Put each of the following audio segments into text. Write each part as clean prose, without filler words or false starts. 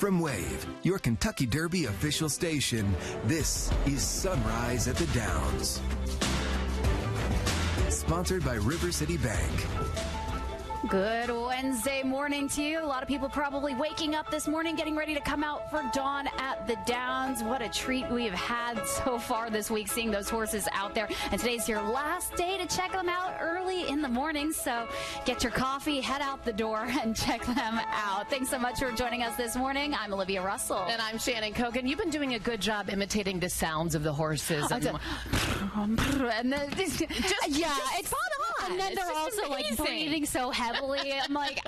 From Wave, your Kentucky Derby official station, this is Sunrise at the Downs. Sponsored by River City Bank. Good Wednesday morning to you. A lot of people probably waking up this morning, getting ready to come out for dawn at the Downs. What a treat we have had so far this week, seeing those horses out there. And today's your last day to check them out early in the morning. So get your coffee, head out the door, and check them out. Thanks so much for joining us this morning. I'm Olivia Russell. And I'm Shannon Kogan. You've been doing a good job imitating the sounds of the horses. And then, it's spot on. And then It's they're just also like amazing. breathing so heavily. I'm like,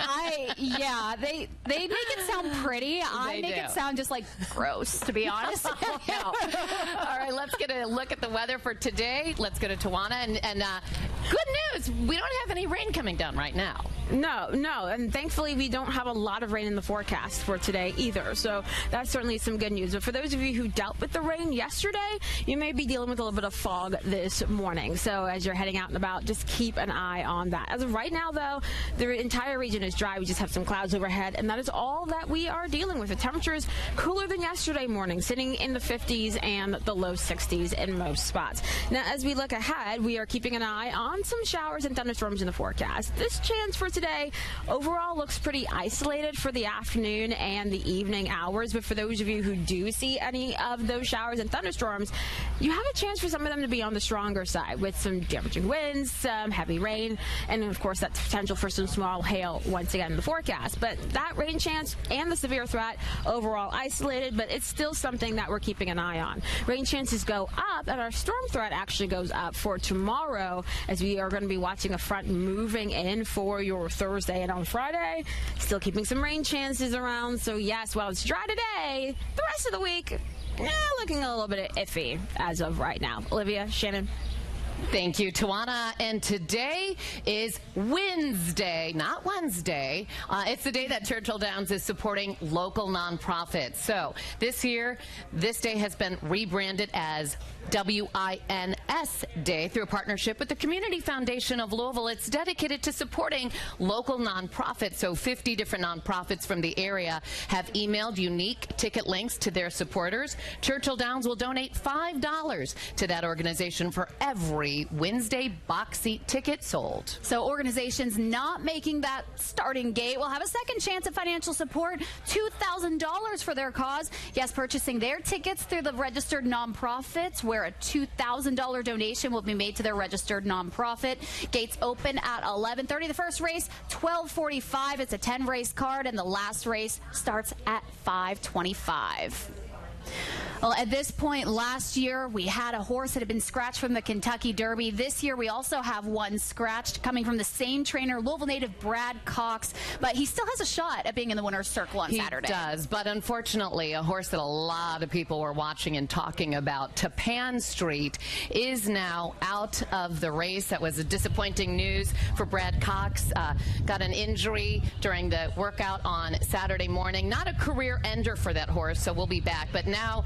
they make it sound pretty. I make it sound just like gross, to be honest. All right, let's get a look at the weather for today. Let's go to Tawana. And good news, we don't have any rain coming down right now. No, and thankfully we don't have a lot of rain in the forecast for today either, so that's certainly some good news. But for those of you who dealt with the rain yesterday, you may be dealing with a little bit of fog this morning. So as you're heading out and about, just keep an eye on that. As of right now, though, the entire region is dry. We just have some clouds overhead, and that is all that we are dealing with. The temperature is cooler than yesterday morning, sitting in the 50s and the low 60s in most spots. Now, as we look ahead, we are keeping an eye on some showers and thunderstorms in the forecast. This chance for today overall looks pretty isolated for the afternoon and the evening hours, but for those of you who do see any of those showers and thunderstorms, you have a chance for some of them to be on the stronger side with some damaging winds, some heavy rain, and of course that's potential for some small hail once again in the forecast. But that rain chance and the severe threat overall isolated, but it's still something that we're keeping an eye on. Rain chances go up, and our storm threat actually goes up for tomorrow, as we are going to be watching a front moving in for your Thursday and on Friday. Still keeping some rain chances around. So yes, while it's dry today, the rest of the week, looking a little bit iffy as of right now. Olivia, Shannon. Thank you, Tawana. And today is Wednesday, not Wednesday. It's the day that Churchill Downs is supporting local nonprofits. So this year, this day has been rebranded as WINS Day through a partnership with the Community Foundation of Louisville. It's dedicated to supporting local nonprofits. So 50 different nonprofits from the area have emailed unique ticket links to their supporters. Churchill Downs will donate $5 to that organization for every Wednesday box seat ticket sold. So organizations not making that starting gate will have a second chance at financial support, $2,000 for their cause. Yes, purchasing their tickets through the registered nonprofits, where a $2,000 donation will be made to their registered nonprofit. Gates open at 11:30. The first race, 12:45. It's a 10-race card, and the last race starts at 5:25. Well, at this point last year, we had a horse that had been scratched from the Kentucky Derby. This year, we also have one scratched coming from the same trainer, Louisville native Brad Cox. But he still has a shot at being in the winner's circle on Saturday. He does, but unfortunately, a horse that a lot of people were watching and talking about, Tapan Street, is now out of the race. That was a disappointing news for Brad Cox. Got an injury during the workout on Saturday morning. Not a career ender for that horse, so we'll be back. But now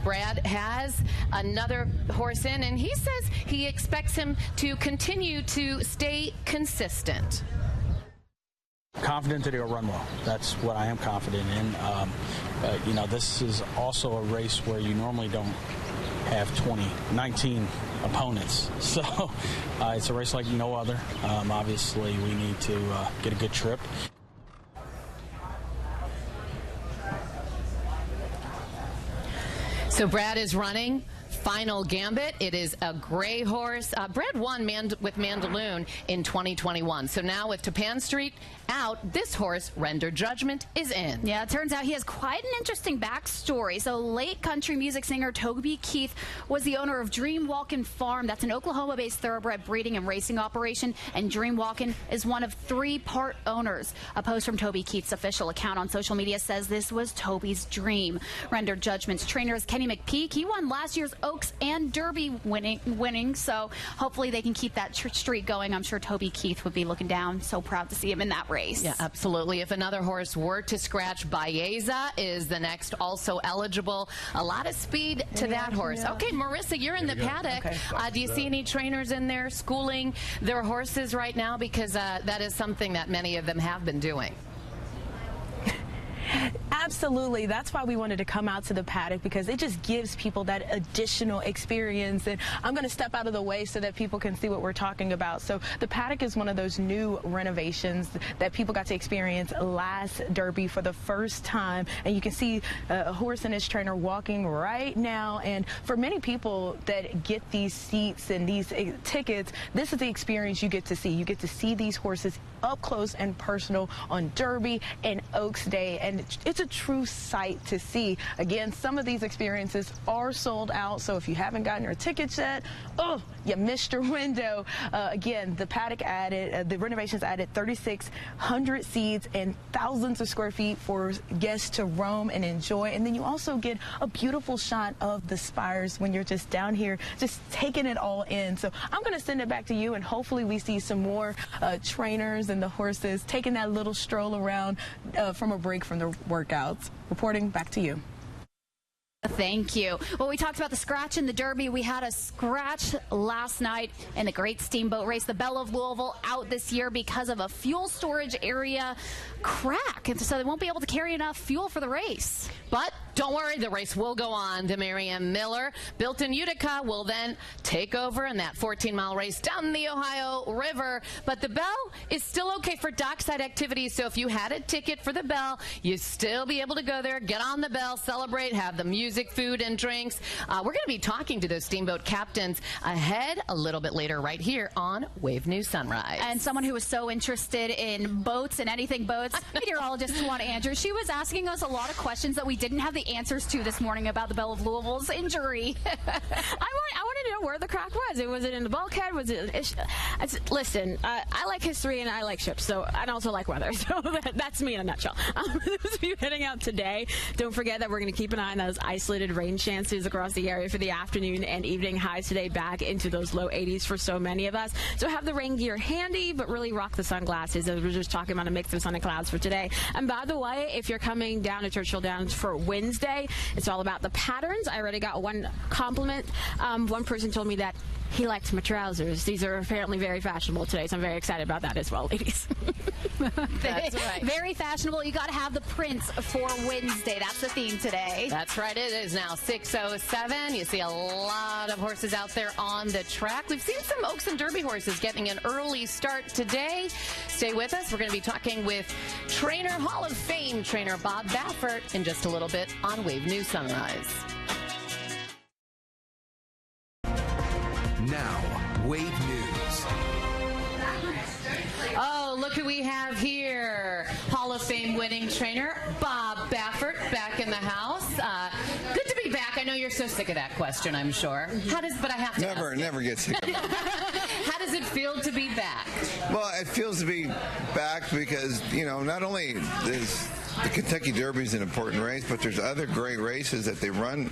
Brad has another horse in, and he says he expects him to continue to stay consistent. Confident that he'll run well. That's what I am confident in. This is also a race where you normally don't have 19 opponents. So it's a race like no other. Obviously, we need to get a good trip. So Brad is running Final Gambit. It is a gray horse. Brad won with Mandaloon in 2021. So now with Tapan Street out, this horse, Render Judgment, is in. Yeah, it turns out he has quite an interesting backstory. So late country music singer Toby Keith was the owner of Dream Walkin' Farm. That's an Oklahoma-based thoroughbred breeding and racing operation, and Dream Walkin' is one of 3 part owners. A post from Toby Keith's official account on social media says this was Toby's dream. Render Judgment's trainer is Kenny McPeak. He won last year's Oaks and Derby winning, so hopefully they can keep that streak going. I'm sure Toby Keith would be looking down. So proud to see him in that race. Yeah, absolutely. If another horse were to scratch, Baeza is the next also eligible. A lot of speed to that horse. Yeah. Okay, Marissa, you're in the paddock. Okay. Do you see any trainers in there schooling their horses right now? Because that is something that many of them have been doing. Absolutely. That's why we wanted to come out to the paddock, because it just gives people that additional experience. And I'm going to step out of the way so that people can see what we're talking about. So the paddock is one of those new renovations that people got to experience last Derby for the first time. And you can see a horse and his trainer walking right now. And for many people that get these seats and these tickets, this is the experience you get to see. You get to see these horses up close and personal on Derby and Oaks Day, and it's a true sight to see. Again, some of these experiences are sold out, so if you haven't gotten your tickets yet, oh, you missed your window. Again, the paddock added, the renovations added 3,600 seats and thousands of square feet for guests to roam and enjoy, and then you also get a beautiful shot of the spires when you're just down here, just taking it all in. So I'm going to send it back to you, and hopefully we see some more trainers and the horses taking that little stroll around from a break from the workouts. Reporting back to you. Thank you. Well, we talked about the scratch in the Derby. We had a scratch last night in the Great Steamboat Race. The Belle of Louisville out this year because of a fuel storage area crack, and so they won't be able to carry enough fuel for the race. But don't worry, the race will go on. DeMarianne Miller, built in Utica, will then take over in that 14-mile race down the Ohio River. But the Belle is still okay for dockside activities, so if you had a ticket for the Belle, you'd still be able to go there, get on the Belle, celebrate, have the music, food, and drinks. We're going to be talking to those steamboat captains ahead a little bit later right here on Wave News Sunrise. And someone who was so interested in boats and anything boats, meteorologist Tawana Andrews, she was asking us a lot of questions that we didn't have the answers to this morning about the Belle of Louisville's injury. I wanted to know where the crack was. Was it in the bulkhead? Was it? Listen, I like history and I like ships, so I also like weather. So that's me in a nutshell. Those of you heading out today, don't forget that we're going to keep an eye on those isolated rain chances across the area for the afternoon and evening. Highs today back into those low 80s for so many of us. So have the rain gear handy, but really rock the sunglasses, as we're just talking about a mix of sun and clouds for today. And by the way, if you're coming down to Churchill Downs for Wednesday, it's all about the patterns. I already got one compliment. One person told me that he liked my trousers. These are apparently very fashionable today, so I'm very excited about that as well, ladies. That's right. Very fashionable. You got to have the prints for Wednesday. That's the theme today. That's right. It is now 6:07. You see a lot of horses out there on the track. We've seen some Oaks and Derby horses getting an early start today. Stay with us. We're going to be talking with trainer, Hall of Fame trainer Bob Baffert in just a little bit on Wave News Sunrise. Now, Wave News. Oh, look who we have here. Hall of Fame winning trainer Bob Baffert back in the house. Good to be back. I know you're so sick of that question, I'm sure. But I have to Never get sick of it. How does it feel to be back? Well, it feels to be back because, not only is the Kentucky Derby is an important race, but there's other great races that they run.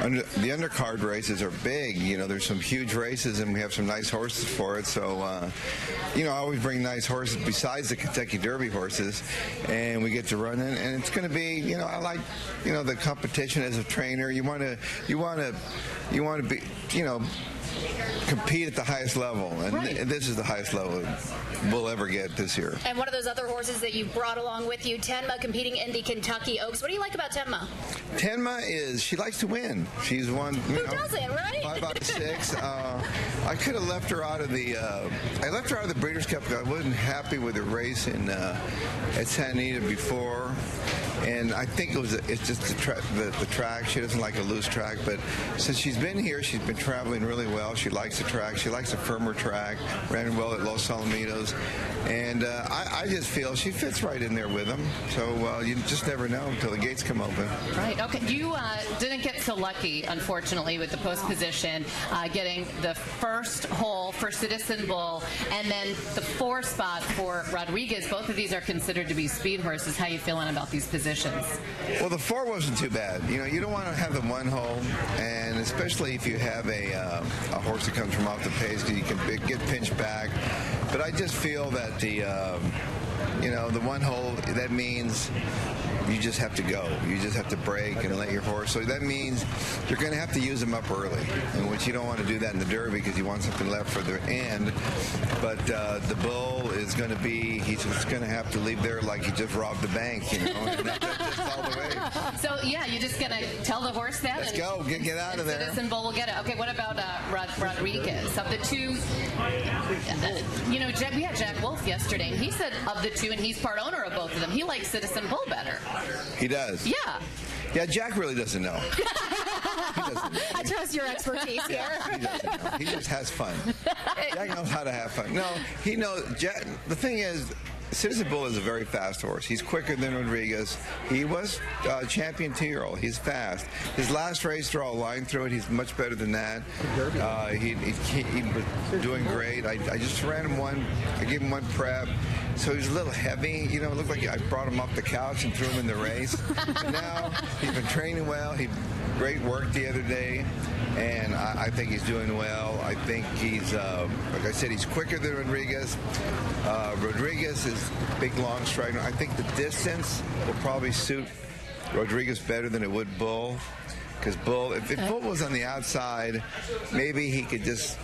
The undercard races are big. There's some huge races, and we have some nice horses for it. So, I always bring nice horses besides the Kentucky Derby horses, and we get to run in. And it's going to be, I like, the competition as a trainer. You want to be, compete at the highest level, and right. This is the highest level we'll ever get this year. And one of those other horses that you brought along with you, Tenma, competing in the Kentucky Oaks. What do you like about Tenma? Tenma she likes to win. She's won. Who doesn't, right? 5 out of 6. I could have left her out of the. I left her out of the Breeders' Cup because I wasn't happy with her race at Santa Anita before. And I think it's just the track. She doesn't like a loose track, but since she's been here, she's been traveling really well. She likes the track. She likes a firmer track. Ran well at Los Alamitos. And I just feel she fits right in there with them. So you just never know until the gates come open. Right. Okay. You didn't get so lucky, unfortunately, with the post position, getting the first hole for Citizen Bull and then the 4 spot for Rodriguez. Both of these are considered to be speed horses. How are you feeling about these positions? Well, the 4 wasn't too bad. You don't want to have the 1 hole, and especially if you have a horse that comes from off the pace, you can get pinched back. But I just feel that the 1 hole, that means you just have to go. You just have to break and let your horse. So that means you're going to have to use them up early, in which you don't want to do that in the Derby because you want something left for the end. But the Bull is going to be, he's just going to have to leave there like he just robbed the bank, and that's all the way. So, yeah, you're just going to tell the horse that? Let's go. Get out of there. Citizen Bull will get it. Okay, what about Rodriguez? Of the two, we had Jack Wolf yesterday, and he said of the two, and he's part owner of both of them, he likes Citizen Bull better. He does? Yeah. Yeah, Jack really doesn't know. He doesn't know. I trust your expertise here. He doesn't know. He just has fun. Jack knows how to have fun. No, he knows. Jack, the thing is, Citizen Bull is a very fast horse. He's quicker than Rodriguez. He was champion 2-year-old. He's fast. His last race, draw a line through it. He's much better than that. He was doing great. I just ran him one. I gave him one prep. So he was a little heavy. It looked like I brought him off the couch and threw him in the race. But now he's been training well. He great work the other day. And I think he's doing well. I think he's, like I said, he's quicker than Rodriguez. Rodriguez is big, long strider. I think the distance will probably suit Rodriguez better than it would Bull. Because Bull, if Bull was on the outside, maybe he could just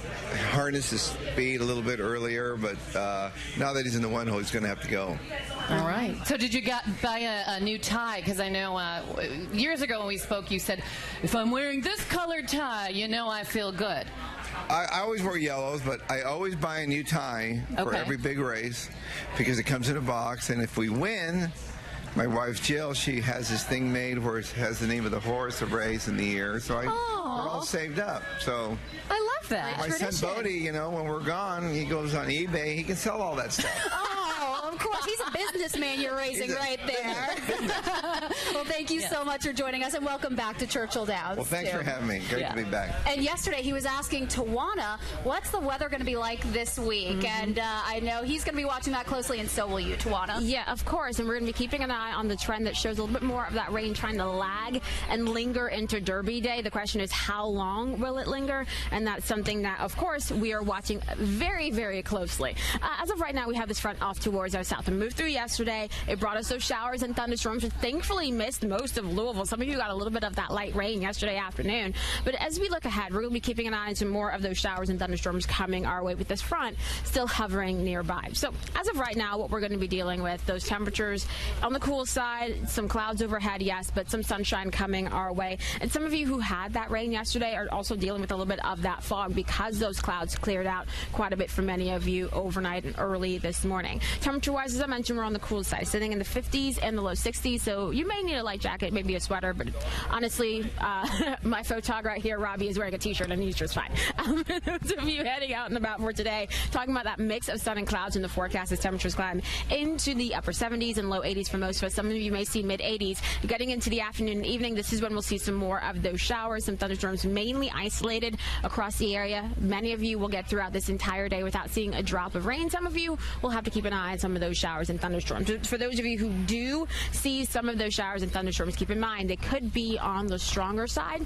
harness his speed a little bit earlier. But now that he's in the one hole, he's going to have to go. All right. So did you buy a new tie? Because I know years ago when we spoke, you said, if I'm wearing this colored tie, I feel good. I always wear yellows, but I always buy a new tie for every big race because it comes in a box. And if we win, my wife Jill, she has this thing made where it has the name of the horse, the race, and the year. So we're all saved up. So I love that. My son Bodie, when we're gone, he goes on eBay. He can sell all that stuff. Oh, of course. He's a businessman you're raising right there. Well, thank you so much for joining us, and welcome back to Churchill Downs. Well, thanks for having me. Great to be back. And yesterday he was asking Tawana, what's the weather going to be like this week? And I know he's going to be watching that closely, and so will you, Tawana. Yeah, of course. And we're going to be keeping an eye on the trend that shows a little bit more of that rain trying to lag and linger into Derby Day. The question is, how long will it linger? And that's something that, of course, we are watching very, very closely. As of right now, we have this front off towards our south. It moved through yesterday. It brought us those showers and thunderstorms, which thankfully missed most of Louisville. Some of you got a little bit of that light rain yesterday afternoon. But as we look ahead, we're going to be keeping an eye on some more of those showers and thunderstorms coming our way with this front still hovering nearby. So as of right now, what we're going to be dealing with, those temperatures on the cool side, some clouds overhead, yes, but some sunshine coming our way. And some of you who had that rain yesterday are also dealing with a little bit of that fog because those clouds cleared out quite a bit for many of you overnight and early this morning. Temperature-wise, as I mentioned, we're on the cool side, sitting in the 50s and the low 60s, so you may need a light jacket, maybe a sweater, but honestly, my photog right here, Robbie, is wearing a t-shirt and he's just fine. For those of you heading out and about for today, talking about that mix of sun and clouds in the forecast as temperatures climb into the upper 70s and low 80s for most of us. Some of you may see mid-80s. Getting into the afternoon and evening, this is when we'll see some more of those showers, some thunderstorms mainly isolated across the area. Many of you will get throughout this entire day without seeing a drop of rain. Some of you will have to keep an eye on some of those showers and thunderstorms. For those of you who do see some of those showers and thunderstorms, keep in mind they could be on the stronger side.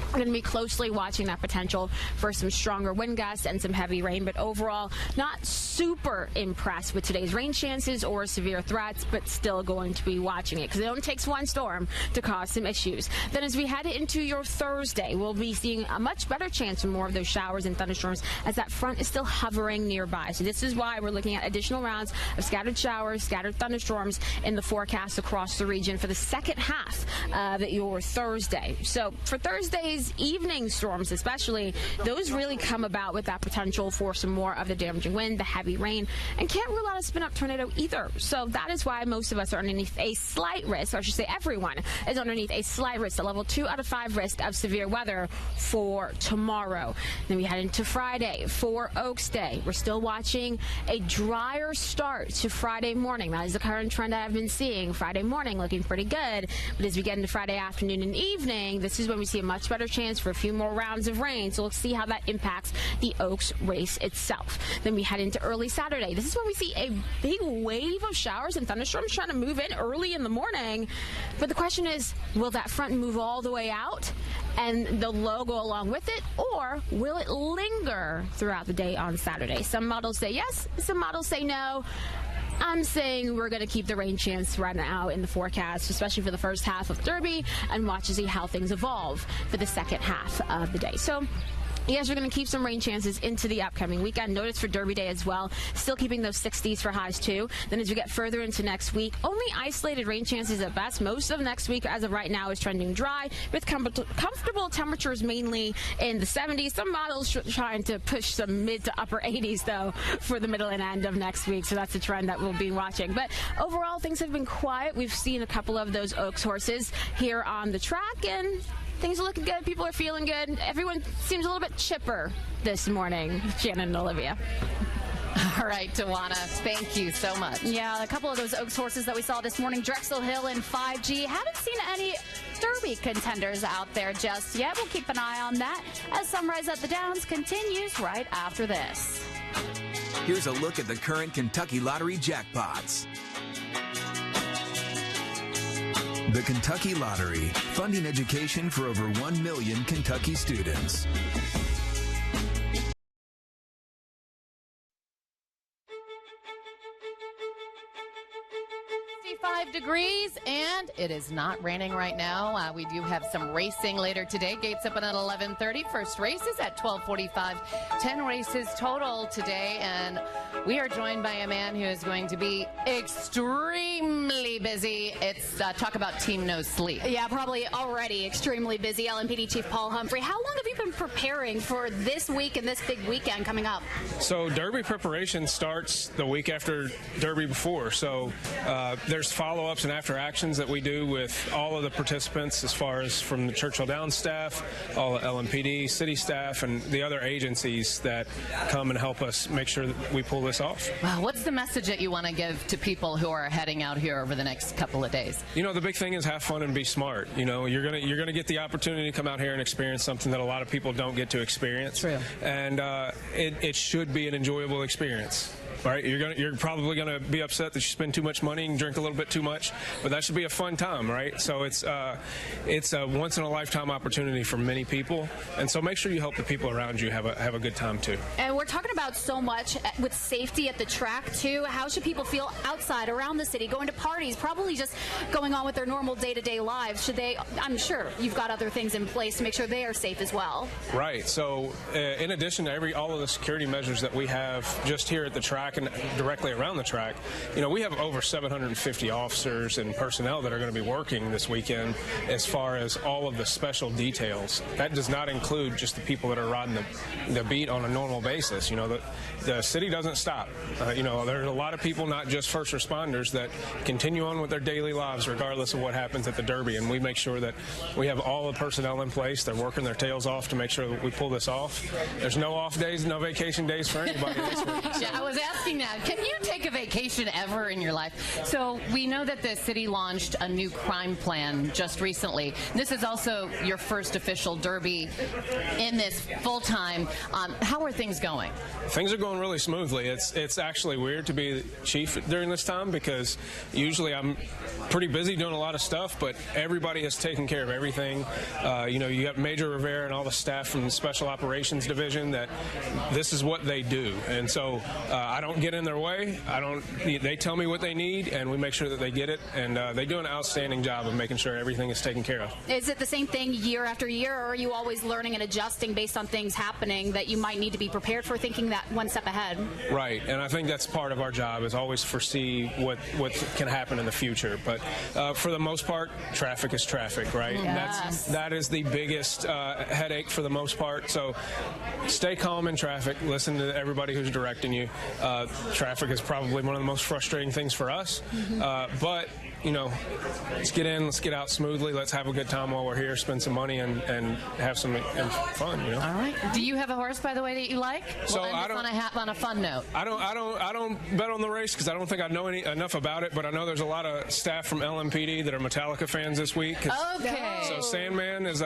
We're going to be closely watching that potential for some stronger wind gusts and some heavy rain, but overall not super impressed with today's rain chances or severe threats, but still going to be watching it because it only takes one storm to cause some issues. Then as we head into your Thursday, we'll be seeing a much better chance for more of those showers and thunderstorms as that front is still hovering nearby. So this is why we're looking at additional rounds of scattered showers, scattered thunderstorms in the forecast across the region for the second half of your Thursday. So for Thursday's evening storms especially, those really come about with that potential for some more of the damaging wind, the heavy rain, and can't rule out a spin-up tornado either. So that is why most of us are underneath a slight risk, or I should say everyone is underneath a slight risk, a level 2 out of 5 risk of severe weather for tomorrow. Then we head into Friday for Oaks Day. We're still watching a drier start to Friday morning. That is the current trend I've been seeing. Friday morning looking pretty good, but as we get into Friday afternoon and evening, this is when we see a much better chance for a few more rounds of rain. So we'll see how that impacts the Oaks race itself. Then we head into early Saturday. This is when we see a big wave of showers and thunderstorms trying to move in early in the morning. But the question is, will that front move all the way out and the low go along with it, or will it linger throughout the day on Saturday? Some models say yes, some models say no. I'm saying we're going to keep the rain chance right now in the forecast, especially for the first half of Derby, and watch to see how things evolve for the second half of the day. So Yes, we're going to keep some rain chances into the upcoming weekend. Notice for Derby Day as well. Still keeping those 60s for highs too. Then as we get further into next week, only isolated rain chances at best. Most of next week, as of right now, is trending dry with comfortable temperatures mainly in the 70s. Some models trying to push some mid to upper 80s though for the middle and end of next week. So that's a trend that we'll be watching. But overall, things have been quiet. We've seen a couple of those Oaks horses here on the track, and things are looking good. People are feeling good. Everyone seems a little bit chipper this morning, Shannon and Olivia. All right, Tawana, thank you so much. Yeah, a couple of those Oaks horses that we saw this morning, Drexel Hill and 5G. Haven't seen any Derby contenders out there just yet. We'll keep an eye on that as Sunrise at the Downs continues right after this. Here's a look at the current Kentucky Lottery jackpots. The Kentucky Lottery, funding education for over 1 million Kentucky students. 65 degrees, and it is not raining right now. We do have some racing later today. Gates open at 11:30. First race is at 12:45. 10 races total today, and we are joined by a man who is going to be extremely busy. It's talk about team no sleep. Yeah, probably already extremely busy. LMPD Chief Paul Humphrey, how long have you been preparing for this week and this big weekend coming up? So Derby preparation starts the week after Derby before. So there's follow-ups and after actions that we do with all of the participants, as far as from the Churchill Downs staff, all the LMPD, city staff, and the other agencies that come and help us make sure that we pull this off. Wow, what's the message that you want to give to people who are heading out here over the next couple of days? You know, the big thing is have fun and be smart. You know, you're gonna get the opportunity to come out here and experience something that a lot of people don't get to experience. True. And it should be an enjoyable experience. Right, you're probably going to be upset that you spend too much money and drink a little bit too much, but that should be a fun time, right? So it's a once in a lifetime opportunity for many people, and so make sure you help the people around you have a good time too. And we're talking about so much with safety at the track too. How should people feel outside around the city, going to parties, probably just going on with their normal day-to-day lives? Should they? I'm sure you've got other things in place to make sure they are safe as well. Right. So in addition to all of the security measures that we have just here at the track and directly around the track, you know, we have over 750 officers and personnel that are going to be working this weekend as far as all of the special details. That does not include just the people that are riding the beat on a normal basis. You know, the city doesn't stop. You know, there's a lot of people, not just first responders, that continue on with their daily lives regardless of what happens at the Derby, and we make sure that we have all the personnel in place. They're working their tails off to make sure that we pull this off. There's no off days, no vacation days for anybody this week. Yeah, I was asking that. Can you take a vacation ever in your life? So we know that the city launched a new crime plan just recently. This is also your first official Derby in this full-time. How are things going? Things are going really smoothly. It's actually weird to be chief during this time because usually I'm pretty busy doing a lot of stuff, but everybody has taken care of everything. You know, you got Major Rivera and all the staff from the Special Operations Division that this is what they do. And so I don't get in their way. They tell me what they need, and we make sure that they get it. And they do an outstanding job of making sure everything is taken care of. Is it the same thing year after year, or are you always learning and adjusting based on things happening that you might need to be prepared for, thinking that one step ahead? Right, and I think that's part of our job, is always foresee what can happen in the future. But for the most part, traffic is traffic, right? Yes. That is the biggest headache for the most part. So stay calm in traffic. Listen to everybody who's directing you. Traffic is probably one of the most frustrating things for us. But, you know, let's get in, let's get out smoothly. Let's have a good time while we're here, spend some money and have some fun, you know? All right. Do you have a horse, by the way, that you like? So we'll end this on a fun note. I don't bet on the race because I don't think I know enough about it, but I know there's a lot of staff from LMPD that are Metallica fans this week. Okay. So Sandman is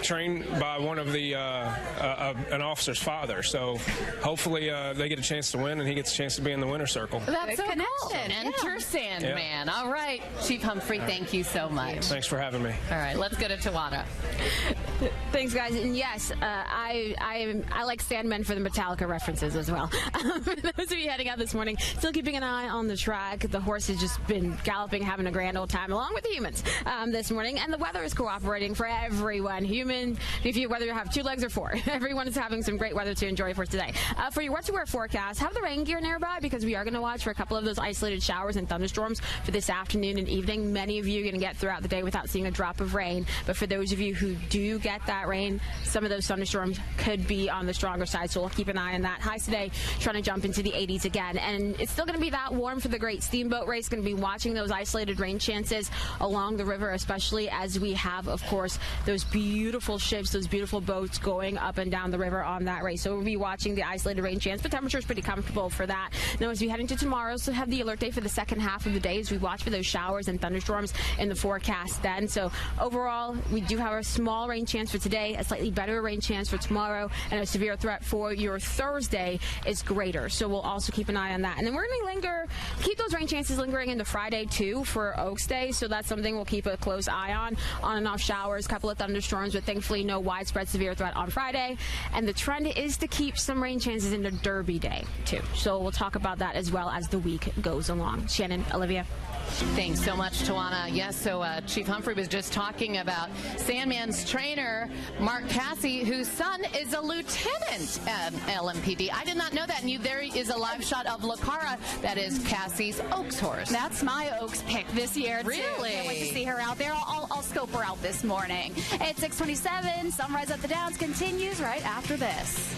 trained by one of the an officer's father. So hopefully they get a chance to win and he gets a chance to be in the winner's circle. That's so connection. Cool. Enter Sandman. All right. Chief Humphrey, thank you so much. Thanks for having me. All right, let's go to Tawana. Thanks, guys. And yes, I like Sandmen for the Metallica references as well. For those of you heading out this morning, still keeping an eye on the track. The horse has just been galloping, having a grand old time, along with the humans this morning. And the weather is cooperating for everyone. Human, whether you have 2 legs or 4, everyone is having some great weather to enjoy for today. For your what-to-wear forecast, have the rain gear nearby because we are going to watch for a couple of those isolated showers and thunderstorms for this afternoon and evening. Many of you are going to get throughout the day without seeing a drop of rain. But for those of you who do get that rain, some of those thunderstorms could be on the stronger side, so we'll keep an eye on that. Highs today trying to jump into the 80s again, and it's still going to be that warm for the Great Steamboat Race. Going to be watching those isolated rain chances along the river, especially as we have, of course, those beautiful ships, those beautiful boats going up and down the river on that race. So we'll be watching the isolated rain chance, but temperature is pretty comfortable for that. Now, as we head into tomorrow, so have the alert day for the second half of the day as we watch for those showers and thunderstorms in the forecast then. So overall, we do have a small rain chance for today, a slightly better rain chance for tomorrow, and a severe threat for your Thursday is greater. So we'll also keep an eye on that. And then we're going to keep those rain chances lingering into Friday too for Oaks Day. So that's something we'll keep a close eye on and off showers, couple of thunderstorms, but thankfully no widespread severe threat on Friday. And the trend is to keep some rain chances into Derby Day too. So we'll talk about that as well as the week goes along. Shannon, Olivia. Thanks so much, Tawana. Yes, so Chief Humphrey was just talking about Sandman's trainer, Mark Casse, whose son is a lieutenant at LMPD. I did not know that. And there is a live shot of Lacara, that is Cassie's Oaks horse. That's my Oaks pick this year, really? Too. Can't wait to see her out there. I'll scope her out this morning. It's 6:27. Sunrise at the Downs continues right after this.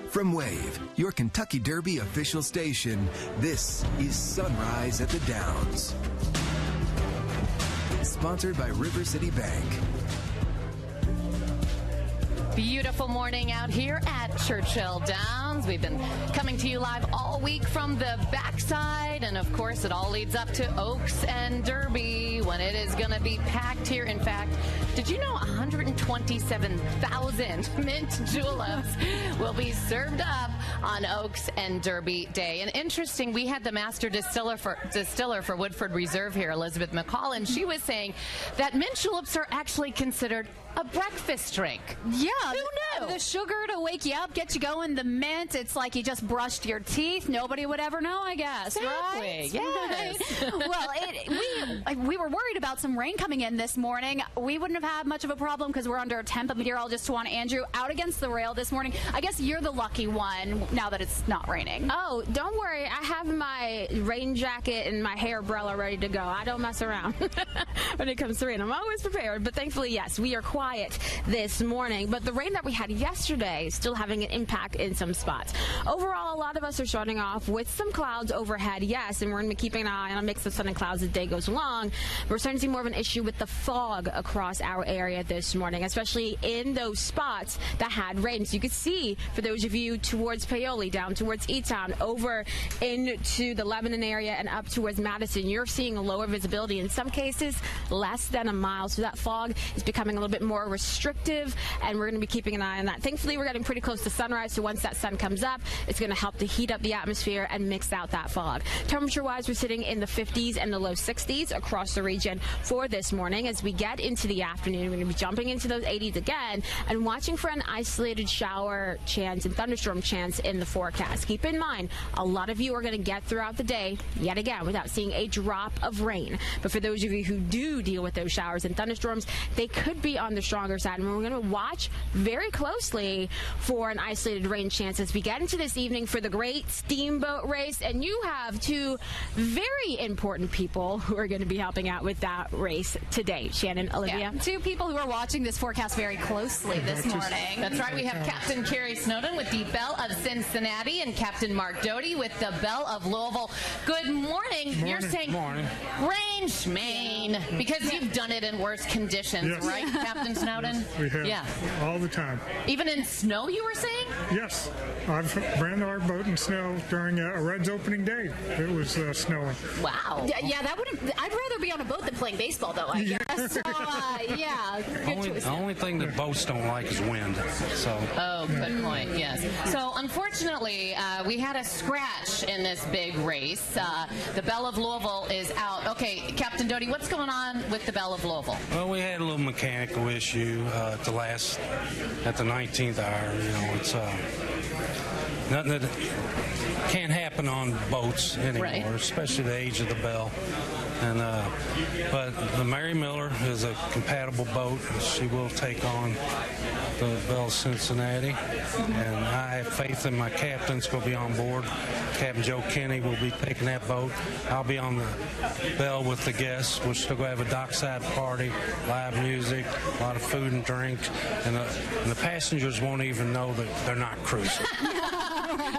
From Wave, your Kentucky Derby official station, this is Sunrise at the Downs. Sponsored by River City Bank. Beautiful morning out here at Churchill Downs. We've been coming to you live all week from the backside, and of course it all leads up to Oaks and Derby when it is going to be packed here. In fact, did you know 127,000 mint juleps will be served up on Oaks and Derby Day? And interesting, we had the master distiller for Woodford Reserve here, Elizabeth McCall, and she was saying that mint juleps are actually considered a breakfast drink. Yeah. Who knew? The sugar to wake you up, get you going. The mint, it's like you just brushed your teeth. Nobody would ever know, I guess. Exactly. Right? Yes. Well, we were worried about some rain coming in this morning. We wouldn't have had much of a problem because we're under a temp. But meteorologist Tawana Andrew out against the rail this morning. I guess you're the lucky one now that it's not raining. Oh, don't worry. I have my rain jacket and my hair umbrella ready to go. I don't mess around when it comes to rain. I'm always prepared. But thankfully, yes, we are quiet this morning, but the rain that we had yesterday is still having an impact in some spots. Overall, a lot of us are starting off with some clouds overhead, yes, and we're going to be keeping an eye on a mix of sun and clouds as the day goes along. We're starting to see more of an issue with the fog across our area this morning, especially in those spots that had rain. So you could see, for those of you towards Paoli, down towards E-Town, over into the Lebanon area and up towards Madison, you're seeing a lower visibility, in some cases less than a mile. So that fog is becoming a little bit more restrictive, and we're going to be keeping an eye on that. Thankfully, we're getting pretty close to sunrise, so once that sun comes up, it's going to help to heat up the atmosphere and mix out that fog. Temperature-wise, we're sitting in the 50s and the low 60s across the region for this morning. As we get into the afternoon, we're going to be jumping into those 80s again and watching for an isolated shower chance and thunderstorm chance in the forecast. Keep in mind, a lot of you are going to get throughout the day, yet again, without seeing a drop of rain. But for those of you who do deal with those showers and thunderstorms, they could be on the stronger side, and we're going to watch very closely for an isolated rain chance as we get into this evening for the Great Steamboat Race. And you have two very important people who are going to be helping out with that race today. Shannon, Olivia. Yeah. Two people who are watching this forecast very closely this morning. That's right. We have Captain Kerry Snowden with the Belle of Cincinnati and Captain Mark Doty with the Belle of Louisville. Good morning. You're saying rain schmain because you've done it in worse conditions, right, Captain Snowden? We have. Yeah. All the time. Even in snow, you were saying? Yes, I've ran our boat in snow during a Reds opening day. It was snowing. Wow. Yeah, that wouldn't. I'd rather be on a boat than playing baseball, though. I guess. So, yeah. The only thing that boats don't like is wind. So. Oh, good point. Yes. So, unfortunately, we had a scratch in this big race. The Belle of Louisville is out. Okay, Captain Doty, what's going on with the Belle of Louisville? Well, we had a little mechanical issue at the 19th hour. You know, it's nothing that can't happen on boats anymore, right. Especially the age of the Belle. And but the Mary Miller is a compatible boat. She will take on the Belle Cincinnati, and I have faith in my captain's going to be on board. Captain Joe Kenny will be taking that boat. I'll be on the Belle with the guests. We're still going to have a dockside party, live music, a lot of food and drink, and the passengers won't even know that they're not cruising.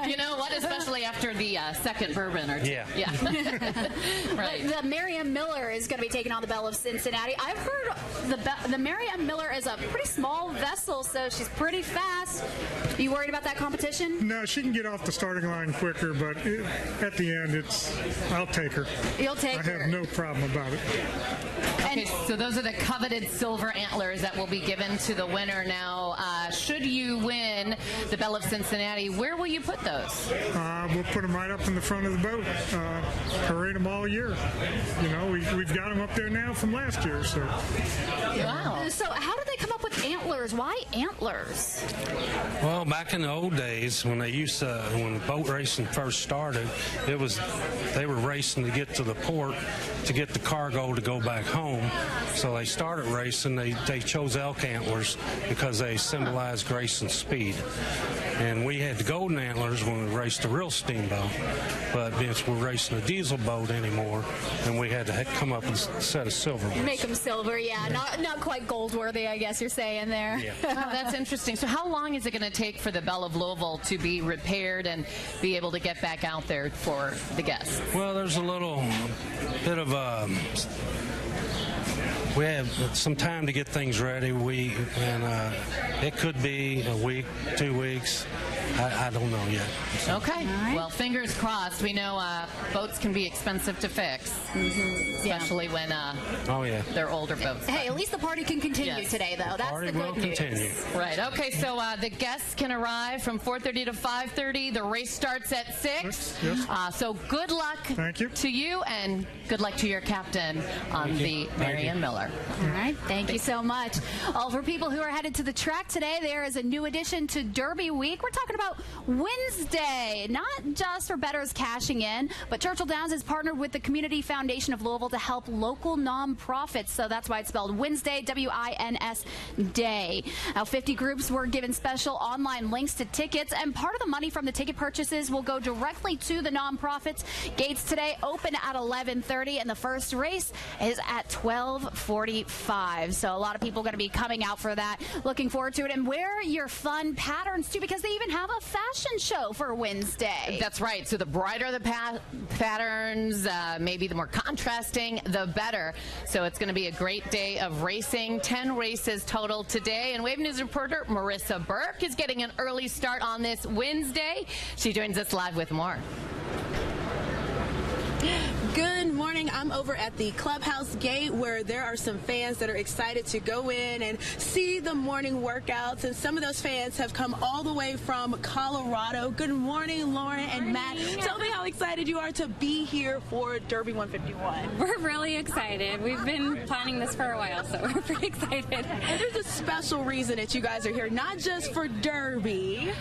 You know what? Especially after the second bourbon or two. Yeah. Right. The Miriam Miller is going to be taking on the Belle of Cincinnati. I've heard the Miriam Miller is a pretty small vessel, so she's pretty fast. Are you worried about that competition? No, she can get off the starting line quicker, but at the end, I'll take her. You'll take her. I have no problem about it. Okay, so those are the coveted silver antlers that will be given to the winner now. Should you win the Belle of Cincinnati, where will you put those? We'll put them right up in the front of the boat. Parade them all year. You know, we've got them up there now from last year. So. Wow. So how did they come up with antlers? Why antlers? Well, back in the old days, when when boat racing first started, they were racing to get to the port to get the cargo to go back home. So they started racing. They chose elk antlers because they symbolize grace and speed. And we had the golden antlers when we raced the real steamboat, but since we're racing a diesel boat anymore, then we had to come up with a set of silver ones. Make them silver, yeah. Not quite gold worthy, I guess you're saying there. Yeah. Oh, that's interesting. So how long is it going to take for the Belle of Louisville to be repaired and be able to get back out there for the guests? Well, there's a little bit of we have some time to get things ready. It could be a week, 2 weeks. I don't know yet. Okay. Right. Well, fingers crossed. We know boats can be expensive to fix, especially when they're older boats. Hey, at least the party can continue today, though. That's party the good will news. Continue. Right. Okay. So the guests can arrive from 4:30 to 5:30. The race starts at 6. Yes. So good luck to you, and good luck to your captain on the Marion Miller. All right. Thank you so much. For people who are headed to the track today, there is a new addition to Derby Week. We're talking about Wednesday, not just for bettors cashing in, but Churchill Downs has partnered with the Community Foundation of Louisville to help local nonprofits. So that's why it's spelled Wednesday, W-I-N-S Day. Now, 50 groups were given special online links to tickets, and part of the money from the ticket purchases will go directly to the nonprofits. Gates today open at 11:30, and the first race is at 12:45. So a lot of people are going to be coming out for that. Looking forward to it. And wear your fun patterns, too, because they even have a fashion show for Wednesday. That's right. So the brighter the patterns, maybe the more contrasting, the better. So it's going to be a great day of racing. 10 races total today. And Wave News reporter Marissa Burke is getting an early start on this Wednesday. She joins us live with more. Good morning. I'm over at the clubhouse gate where there are some fans that are excited to go in and see the morning workouts, and some of those fans have come all the way from Colorado. Good morning, Lauren and Matt. Tell me how excited you are to be here for Derby 151. We're really excited. We've been planning this for a while, so we're pretty excited. And there's a special reason that you guys are here, not just for Derby.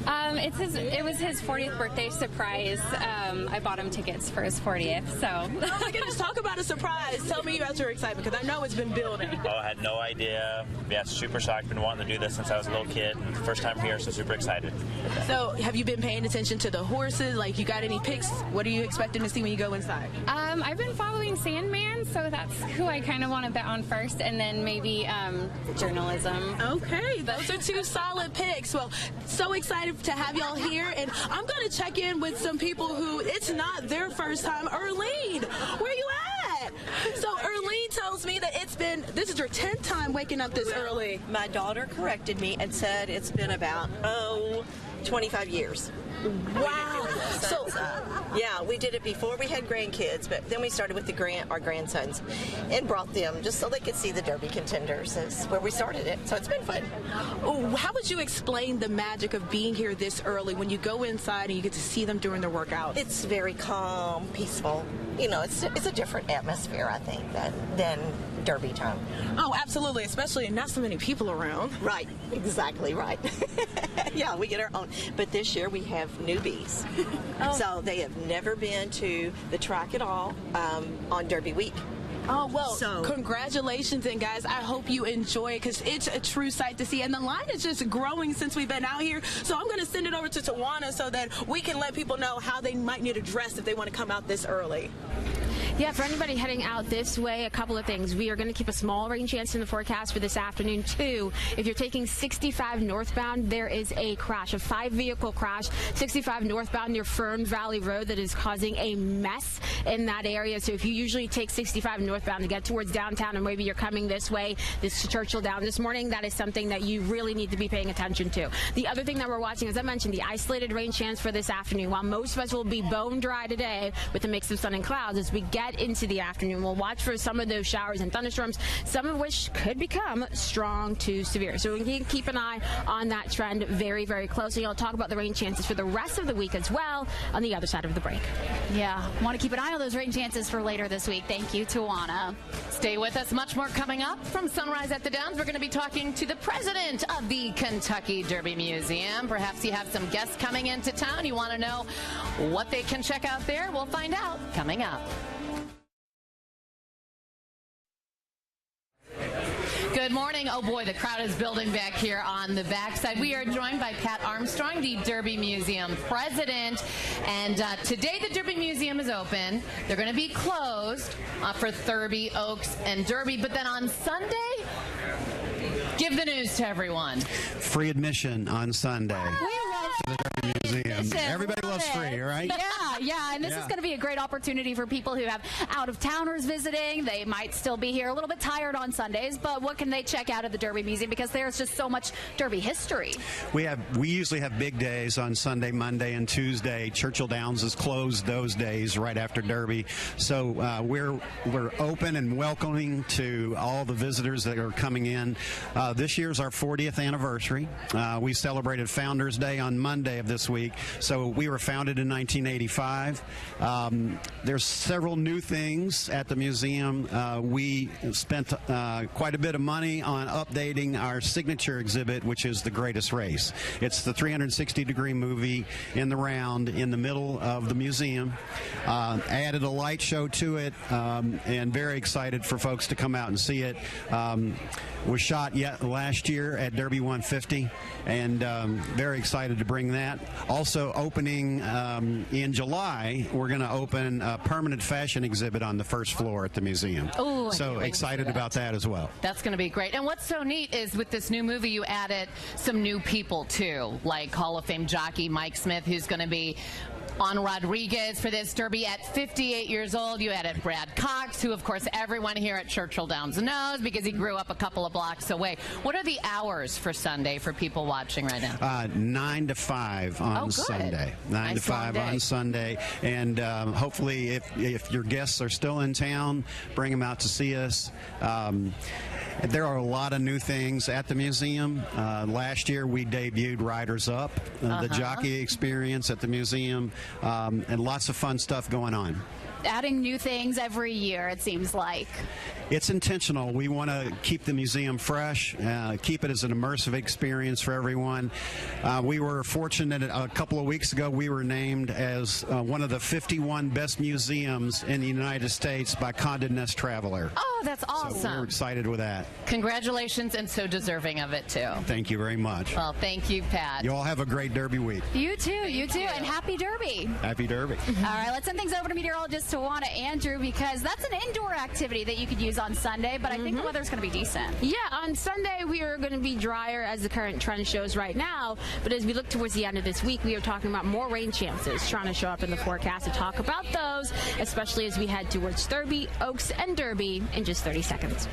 It was his 40th birthday surprise. I bought him tickets for his 40th, so. Oh my goodness, talk about a surprise. Tell me about your excitement, because I know it's been building. Oh, I had no idea. Yeah, super shocked. Been wanting to do this since I was a little kid. First time here, so super excited. So, have you been paying attention to the horses? Like, you got any picks? What are you expecting to see when you go inside? I've been following Sandman, so that's who I kind of want to bet on first, and then maybe journalism. Okay, those are two solid picks. Well, so excited to have y'all here, and I'm going to check in with some people who it's not their first time. Erlene, where you at? So Erlene tells me that this this is your 10th time waking up this early. My daughter corrected me and said it's been about, 25 years. Wow. So, yeah, we did it before we had grandkids, but then we started with our grandsons and brought them just so they could see the Derby contenders. That's where we started it. So it's been fun. How would you explain the magic of being here this early when you go inside and you get to see them during their workout? It's very calm, peaceful. You know, it's a different atmosphere, I think, than Derby time. Oh, absolutely, especially not so many people around. Right, exactly right. Yeah, we get our own. But this year we have newbies. So they have never been to the track at all on Derby week. Oh, well, congratulations, and guys, I hope you enjoy it because it's a true sight to see. And the line is just growing since we've been out here. So I'm going to send it over to Tawana so that we can let people know how they might need to dress if they want to come out this early. Yeah, for anybody heading out this way, a couple of things. We are going to keep a small rain chance in the forecast for this afternoon, too. If you're taking 65 northbound, there is a crash, a 5-vehicle crash, 65 northbound near Fern Valley Road that is causing a mess in that area. So if you usually take 65 northbound to get towards downtown and maybe you're coming this way, this to Churchill Downs this morning, that is something that you really need to be paying attention to. The other thing that we're watching, as I mentioned, the isolated rain chance for this afternoon. While most of us will be bone dry today with a mix of sun and clouds, as we get into the afternoon, we'll watch for some of those showers and thunderstorms, some of which could become strong to severe. So we can keep an eye on that trend very, very closely. I'll talk about the rain chances for the rest of the week as well on the other side of the break. Yeah, want to keep an eye on those rain chances for later this week. Thank you, Tawana. Stay with us. Much more coming up from Sunrise at the Downs. We're going to be talking to the president of the Kentucky Derby Museum. Perhaps you have some guests coming into town. You want to know what they can check out there? We'll find out coming up. Good morning. Oh boy, the crowd is building back here on the backside. We are joined by Pat Armstrong, the Derby Museum president. And today the Derby Museum is open. They're going to be closed for Thurby, Oaks, and Derby. But then on Sunday, give the news to everyone. Free admission on Sunday. To the Derby Museum. Everybody loves free, right? Yeah, and this is going to be a great opportunity for people who have out-of-towners visiting. They might still be here a little bit tired on Sundays, but what can they check out at the Derby Museum? Because there's just so much Derby history. We usually have big days on Sunday, Monday, and Tuesday. Churchill Downs is closed those days right after Derby. So we're open and welcoming to all the visitors that are coming in. This year's our 40th anniversary. We celebrated Founders Day on Monday of this week. So we were founded in 1985. There's several new things at the museum. We spent quite a bit of money on updating our signature exhibit, which is The Greatest Race. It's the 360-degree movie in the round in the middle of the museum. Added a light show to it, and very excited for folks to come out and see it. Was shot last year at Derby 150, and very excited to bring that. Also opening in July, we're going to open a permanent fashion exhibit on the first floor at the museum. Ooh, so excited about that as well. That's going to be great. And what's so neat is with this new movie, you added some new people too, like Hall of Fame jockey Mike Smith, who's going to be on Rodriguez for this Derby at 58 years old. You added Brad Cox, who, of course, everyone here at Churchill Downs knows because he grew up a couple of blocks away. What are the hours for Sunday for people watching right now? 9 to 5 on Sunday. 9 to 5 on Sunday. And hopefully, if your guests are still in town, bring them out to see us. There are a lot of new things at the museum. Last year, we debuted Riders Up, the jockey experience at the museum, and lots of fun stuff going on. Adding new things every year, it seems like. It's intentional. We want to keep the museum fresh, keep it as an immersive experience for everyone. We were fortunate a couple of weeks ago, we were named as one of the 51 best museums in the United States by Condé Nast Traveler. Oh, that's awesome. So we're excited with that. Congratulations, and so deserving of it, too. Thank you very much. Well, thank you, Pat. You all have a great Derby week. You too, and happy Derby. Happy Derby. All right, let's send things over to meteorologist Tawana Andrew, because that's an indoor activity that you could use on Sunday, but I think the weather's going to be decent. Yeah, on Sunday we are going to be drier as the current trend shows right now, but as we look towards the end of this week, we are talking about more rain chances trying to show up in the forecast to talk about those, especially as we head towards Thurby, Oaks, and Derby in just 30 seconds.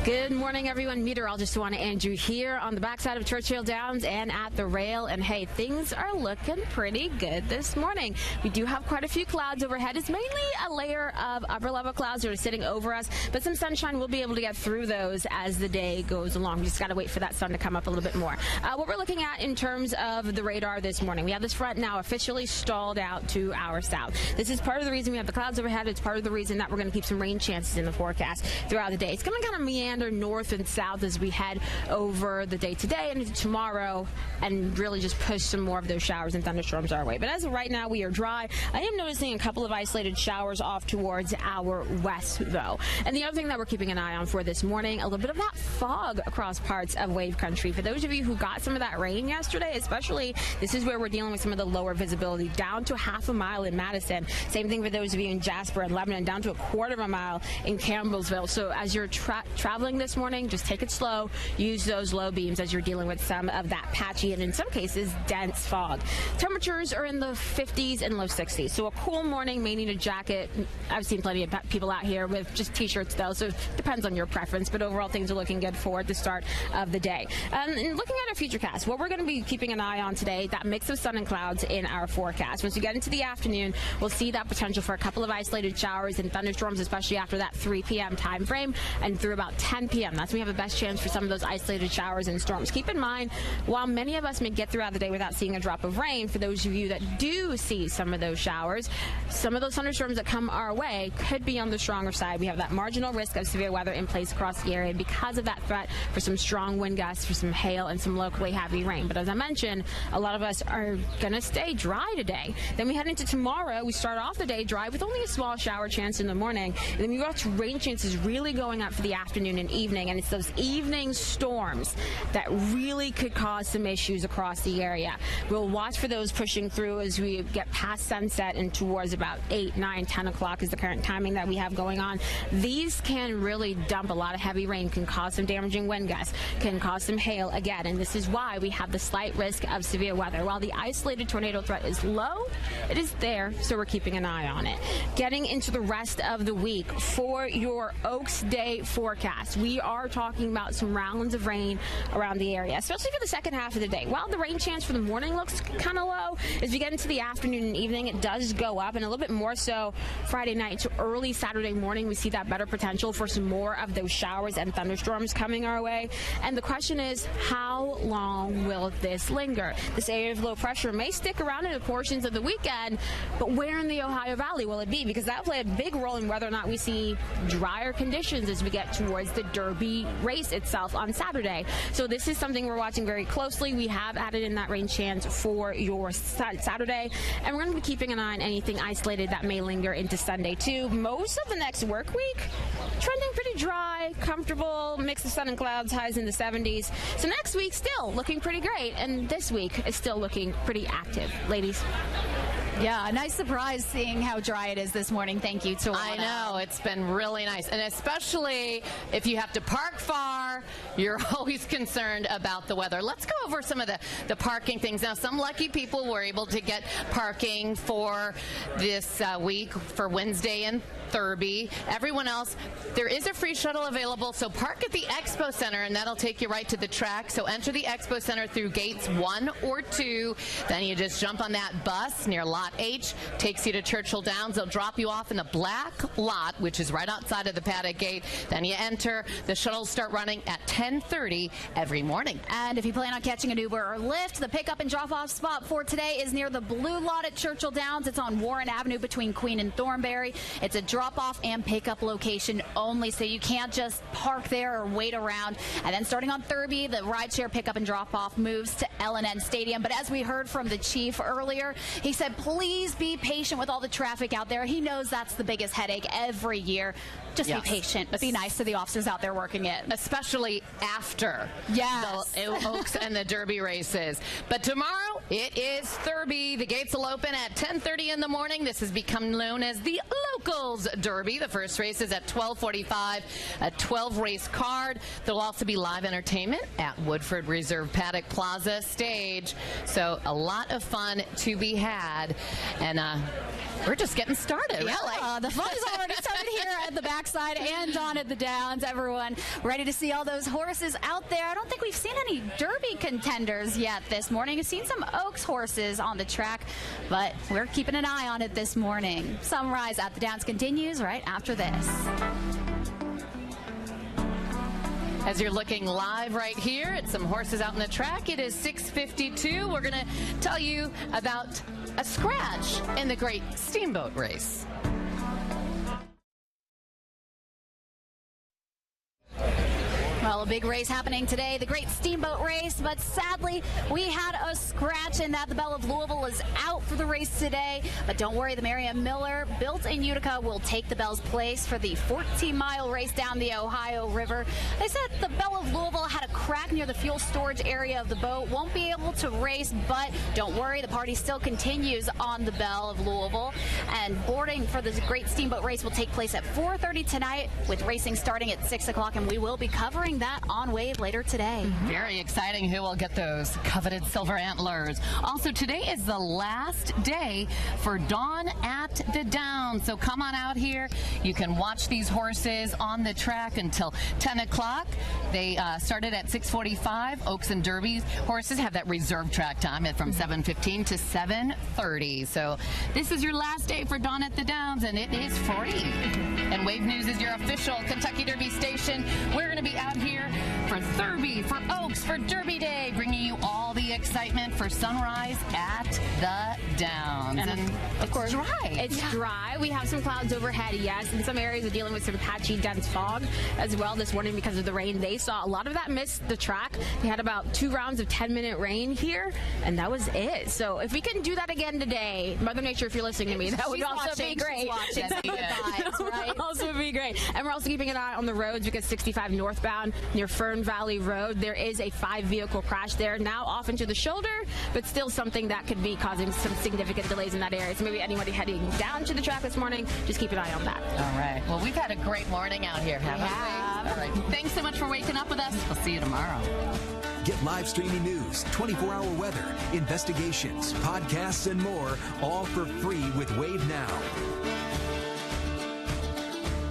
Good morning, everyone. Meteorologist Tawana Andrew here on the backside of Churchill Downs and at the rail. And hey, things are looking pretty good this morning. We do have quite a few clouds overhead. It's mainly a layer of upper level clouds that are sitting over us, but some sunshine will be able to get through those as the day goes along. We just got to wait for that sun to come up a little bit more. What we're looking at in terms of the radar this morning, we have this front now officially stalled out to our south. This is part of the reason we have the clouds overhead. It's part of the reason that we're going to keep some rain chances in the forecast throughout the day. It's going to kind of meander north and south as we head over the day today and into tomorrow and really just push some more of those showers and thunderstorms our way. But as of right now, we are dry. I am noticing a couple of isolated showers off towards our west, though. And the other thing that we're keeping an eye on for this morning, a little bit of that fog across parts of wave country. For those of you who got some of that rain yesterday, especially, this is where we're dealing with some of the lower visibility, down to half a mile in Madison. Same thing for those of you in Jasper and Lebanon, down to a quarter of a mile in Campbellsville. So as you're traveling this morning, just take it slow. Use those low beams as you're dealing with some of that patchy and in some cases dense fog. Temperatures are in the 50s and low 60s. So a cool morning, may need a jacket. I've seen plenty of people out here with just t-shirts though, so it depends on your preference, but overall things are looking good for the start of the day. And looking at our futurecast, what we're going to be keeping an eye on today, that mix of sun and clouds in our forecast. Once we get into the afternoon, we'll see that potential for a couple of isolated showers and thunderstorms, especially after that 3 p.m. time frame and through about 10 p.m. That's when we have the best chance for some of those isolated showers and storms. Keep in mind, while many of us may get throughout the day without seeing a drop of rain, for those of you that do see some of those showers, some of those thunderstorms that come our way could be on the stronger side. We have that marginal risk of severe weather in place across the area because of that threat for some strong wind gusts, for some hail, and some locally heavy rain. But as I mentioned, a lot of us are going to stay dry today. Then we head into tomorrow. We start off the day dry with only a small shower chance in the morning. And then we watch rain chances really going up for the afternoon and evening. And it's those evening storms that really could cause some issues across the area. We'll watch for those pushing through as we get past sunset and towards about 8, 9, 10 o'clock is the current timing that we have going on. These can really dump a lot of heavy rain, can cause some damaging wind gusts, can cause some hail again. And this is why we have the slight risk of severe weather. While the isolated tornado threat is low, it is there, so we're keeping an eye on it. Getting into the rest of the week, for your Oaks Day forecast, we are talking about some rounds of rain around the area, especially for the second half of the day. While the rain chance for the morning looks kind of low, as we get into the afternoon and evening, it does go up, and a little bit more so Friday night to early Saturday morning. We see that better potential for some more of those showers and thunderstorms coming our way. And the question is, how long will this linger? This area of low pressure may stick around in portions of the weekend, but where in the Ohio Valley will it be? Because that'll play a big role in whether or not we see drier conditions as we get towards the Derby race itself on Saturday. So this is something we're watching very closely. We have added in that rain chance for your Saturday, and we're going to be keeping an eye on anything isolated that may linger into Sunday too. Most of the next work week trending pretty dry, comfortable, mix of sun and clouds, highs in the 70s. So next week still looking pretty great, and this week is still looking pretty active. Ladies. Yeah, a nice surprise seeing how dry it is this morning. Thank you, Tawana. I know, it's been really nice. And especially if you have to park far, you're always concerned about the weather. Let's go over some of the parking things. Now, some lucky people were able to get parking for this week for Wednesday and Thurby. Everyone else, there is a free shuttle available, so park at the Expo Center, and that'll take you right to the track. So enter the Expo Center through gates 1 or 2. Then you just jump on that bus near Lot H, takes you to Churchill Downs. They'll drop you off in the black lot, which is right outside of the paddock gate. Then you enter. The shuttles start running at 10:30 every morning. And if you plan on catching an Uber or Lyft, the pickup and drop-off spot for today is near the blue lot at Churchill Downs. It's on Warren Avenue between Queen and Thornberry. It's a drop-off and pickup location only, so you can't just park there or wait around. And then starting on Thurby, the rideshare pickup and drop-off moves to L&N Stadium. But as we heard from the chief earlier, he said, please be patient with all the traffic out there. He knows that's the biggest headache every year. Just be patient. Be nice to the officers out there working it. Especially after the Oaks and the Derby races. But tomorrow, It is Thurby. The gates will open at 10:30 in the morning. This has become known as the Locals Derby. The first race is at 12:45, a 12-race card. There'll also be live entertainment at Woodford Reserve Paddock Plaza stage. So a lot of fun to be had. And we're just getting started, Yeah, really. the fun's already started here at the backside and on at the Downs. Everyone ready to see all those horses out there. I don't think we've seen any Derby contenders yet this morning. We've seen some Oaks horses on the track, but we're keeping an eye on it this morning. Sunrise at the Downs continues right after this. As you're looking live right here at some horses out in the track, it is 6:52. We're going to tell you about a scratch in the Great Steamboat Race. Well, a big race happening today, the Great Steamboat Race, but sadly, we had a scratch in that. The Belle of Louisville is out for the race today, but don't worry, the Marion Miller, built in Utica, will take the Belle's place for the 14-mile race down the Ohio River. They said the Belle of Louisville had a crack near the fuel storage area of the boat, won't be able to race, but don't worry, the party still continues on the Belle of Louisville, and boarding for the Great Steamboat Race will take place at 4:30 tonight, with racing starting at 6 o'clock, and we will be covering that on Wave later today. Very exciting who will get those coveted silver antlers. Also, today is the last day for Dawn at the Downs. So come on out here. You can watch these horses on the track until 10 o'clock. They started at 6:45. Oaks and Derby horses have that reserve track time from 7:15 to 7:30. So this is your last day for Dawn at the Downs, and it is free. And Wave News is your official Kentucky Derby station. We're going to be out here for Thurby, for Oaks, for Derby Day, bringing you all the excitement for Sunrise at the Downs. And of course, dry. It's dry. We have some clouds overhead, yes, and some areas are dealing with some patchy, dense fog as well this morning because of the rain. They saw a lot of that miss the track. They had about 2 rounds of 10-minute rain here, and that was it. So if we can do that again today, Mother Nature, if you're listening to me, that would also be great. Also be great. And we're also keeping an eye on the roads because 65 northbound near Fern Valley Road, there is a 5-vehicle crash there, now off into the shoulder, but still something that could be causing some significant delays in that area. So maybe anybody heading down to the track this morning, just keep an eye on that. All right. Well, we've had a great morning out here, haven't we? All right. Thanks so much for waking up with us. We'll see you tomorrow. Get live streaming news, 24-hour weather, investigations, podcasts, and more, all for free with Wave Now.